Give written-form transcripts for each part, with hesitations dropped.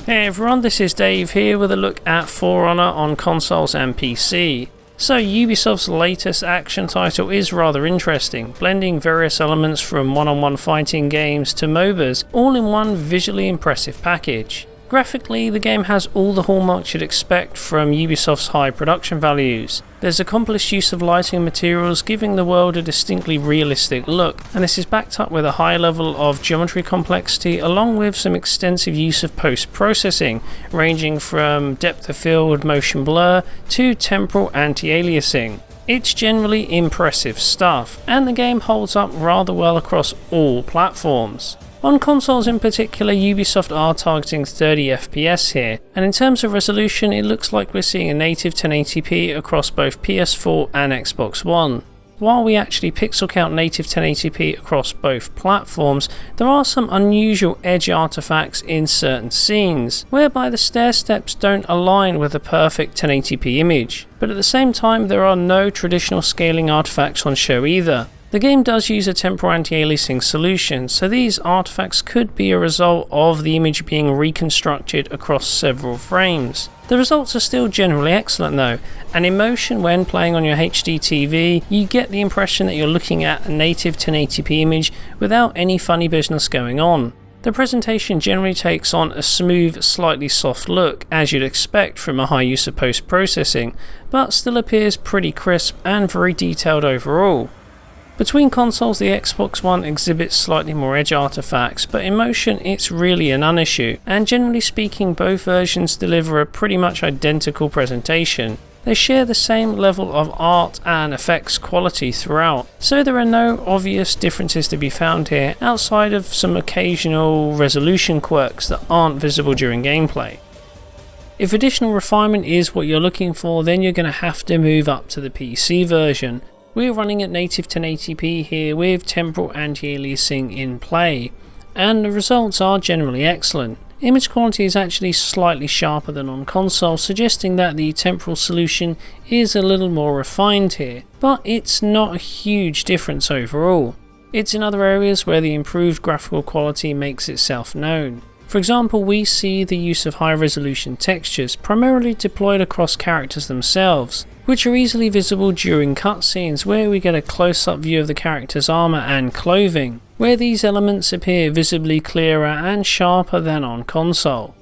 Hey everyone, this is Dave here with a look at For Honor on consoles and PC. So Ubisoft's latest action title is rather interesting, blending various elements from one-on-one fighting games to MOBAs, all in one visually impressive package. Graphically, the game has all the hallmarks you'd expect from Ubisoft's high production values. There's accomplished use of lighting and materials, giving the world a distinctly realistic look, and this is backed up with a high level of geometry complexity along with some extensive use of post-processing, ranging from depth of field motion blur to temporal anti-aliasing. It's generally impressive stuff, and the game holds up rather well across all platforms. On consoles in particular, Ubisoft are targeting 30 FPS here, and in terms of resolution it looks like we're seeing a native 1080p across both PS4 and Xbox One. While we actually pixel count native 1080p across both platforms, there are some unusual edge artifacts in certain scenes, whereby the stair steps don't align with a perfect 1080p image, but at the same time there are no traditional scaling artifacts on show either. The game does use a temporal anti-aliasing solution, so these artifacts could be a result of the image being reconstructed across several frames. The results are still generally excellent though, and in motion when playing on your HD TV, you get the impression that you're looking at a native 1080p image without any funny business going on. The presentation generally takes on a smooth, slightly soft look, as you'd expect from a high use of post-processing, but still appears pretty crisp and very detailed overall. Between consoles, the Xbox One exhibits slightly more edge artifacts, but in motion it's really a non-issue, and generally speaking both versions deliver a pretty much identical presentation. They share the same level of art and effects quality throughout, so there are no obvious differences to be found here outside of some occasional resolution quirks that aren't visible during gameplay. If additional refinement is what you're looking for, then you're going to have to move up to the PC version. We're running at native 1080p here with temporal anti-aliasing in play, and the results are generally excellent. Image quality is actually slightly sharper than on console, suggesting that the temporal solution is a little more refined here, but it's not a huge difference overall. It's in other areas where the improved graphical quality makes itself known. For example, we see the use of high resolution textures primarily deployed across characters themselves, which are easily visible during cutscenes where we get a close-up view of the character's armor and clothing, where these elements appear visibly clearer and sharper than on console.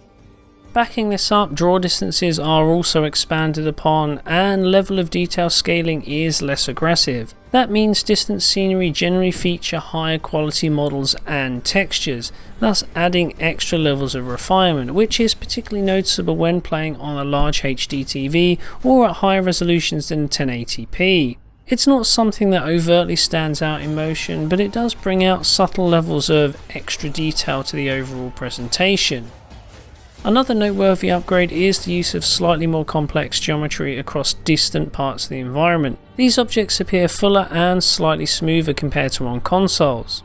Backing this up, draw distances are also expanded upon, and level of detail scaling is less aggressive. That means distant scenery generally feature higher quality models and textures, thus adding extra levels of refinement, which is particularly noticeable when playing on a large HD TV or at higher resolutions than 1080p. It's not something that overtly stands out in motion, but it does bring out subtle levels of extra detail to the overall presentation. Another noteworthy upgrade is the use of slightly more complex geometry across distant parts of the environment. These objects appear fuller and slightly smoother compared to on consoles.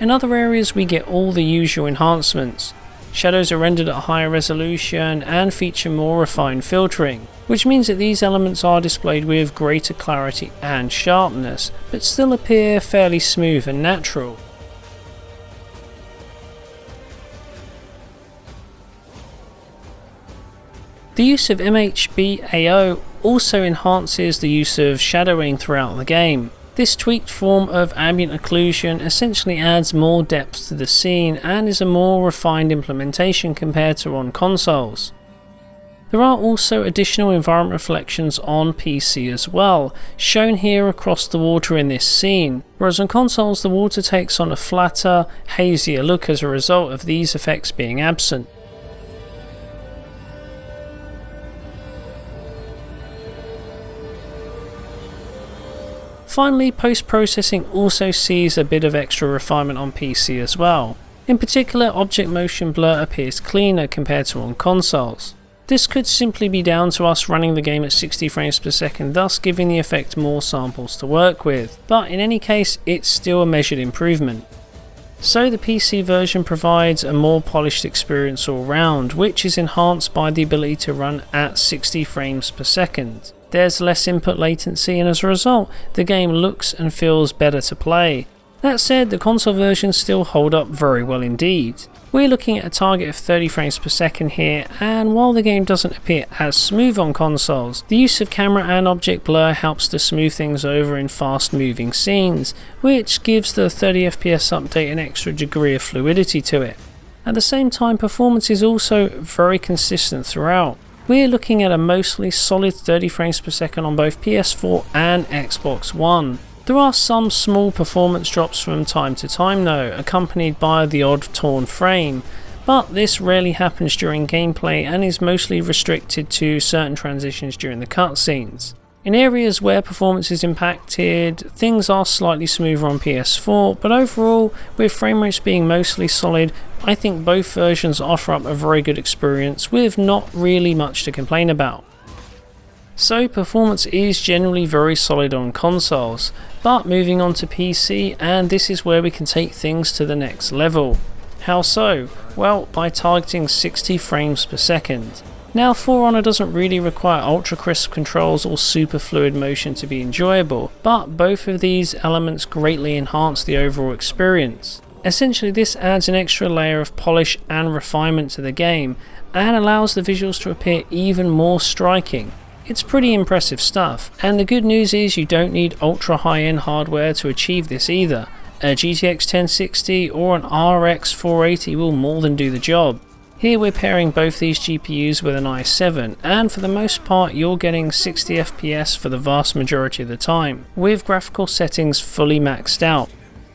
In other areas we get all the usual enhancements. Shadows are rendered at a higher resolution and feature more refined filtering, which means that these elements are displayed with greater clarity and sharpness, but still appear fairly smooth and natural. The use of MHBAO also enhances the use of shadowing throughout the game. This tweaked form of ambient occlusion essentially adds more depth to the scene and is a more refined implementation compared to on consoles. There are also additional environment reflections on PC as well, shown here across the water in this scene, whereas on consoles the water takes on a flatter, hazier look as a result of these effects being absent. Finally, post-processing also sees a bit of extra refinement on PC as well. In particular, object motion blur appears cleaner compared to on consoles. This could simply be down to us running the game at 60 frames per second, thus giving the effect more samples to work with, but in any case it's still a measured improvement. So the PC version provides a more polished experience all round, which is enhanced by the ability to run at 60 frames per second. there's less input latency, and as a result, the game looks and feels better to play. That said, the console versions still hold up very well indeed. We're looking at a target of 30 frames per second here, and while the game doesn't appear as smooth on consoles, the use of camera and object blur helps to smooth things over in fast moving scenes, which gives the 30 FPS update an extra degree of fluidity to it. At the same time, performance is also very consistent throughout. We're looking at a mostly solid 30 frames per second on both PS4 and Xbox One. There are some small performance drops from time to time though, accompanied by the odd torn frame, but this rarely happens during gameplay and is mostly restricted to certain transitions during the cutscenes. In areas where performance is impacted, things are slightly smoother on PS4, but overall, with frame rates being mostly solid, I think both versions offer up a very good experience with not really much to complain about. So performance is generally very solid on consoles, but moving on to PC, and this is where we can take things to the next level. How so? Well, by targeting 60 frames per second. Now, For Honor doesn't really require ultra crisp controls or super fluid motion to be enjoyable, but both of these elements greatly enhance the overall experience. Essentially, this adds an extra layer of polish and refinement to the game, and allows the visuals to appear even more striking. It's pretty impressive stuff, and the good news is you don't need ultra high-end hardware to achieve this either. A GTX 1060 or an RX 480 will more than do the job. Here we're pairing both these GPUs with an i7, and for the most part you're getting 60 FPS for the vast majority of the time, with graphical settings fully maxed out.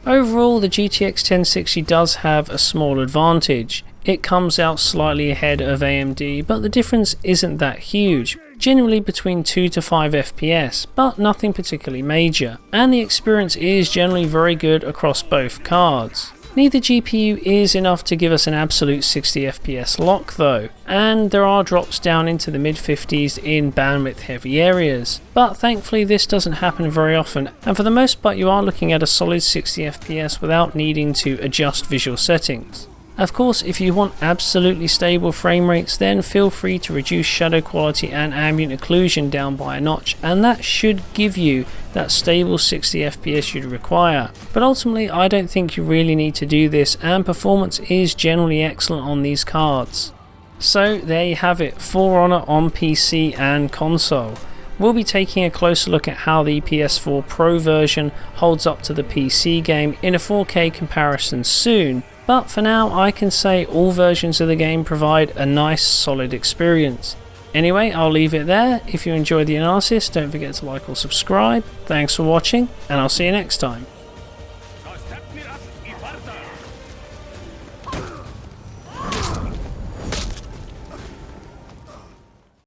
Overall, the GTX 1060 does have a small advantage. It comes out slightly ahead of AMD, but the difference isn't that huge, generally between 2 to 5 FPS, but nothing particularly major, and the experience is generally very good across both cards. Neither GPU is enough to give us an absolute 60 FPS lock though, and there are drops down into the mid 50s in bandwidth heavy areas, but thankfully this doesn't happen very often, and for the most part you are looking at a solid 60 FPS without needing to adjust visual settings. Of course, if you want absolutely stable frame rates, then feel free to reduce shadow quality and ambient occlusion down by a notch, and that should give you that stable 60 FPS you'd require. But ultimately, I don't think you really need to do this, and performance is generally excellent on these cards. So there you have it, For Honor on PC and console. We'll be taking a closer look at how the PS4 Pro version holds up to the PC game in a 4K comparison soon. But for now, I can say all versions of the game provide a nice solid experience. Anyway, I'll leave it there. If you enjoyed the analysis, don't forget to like or subscribe. Thanks for watching, and I'll see you next time.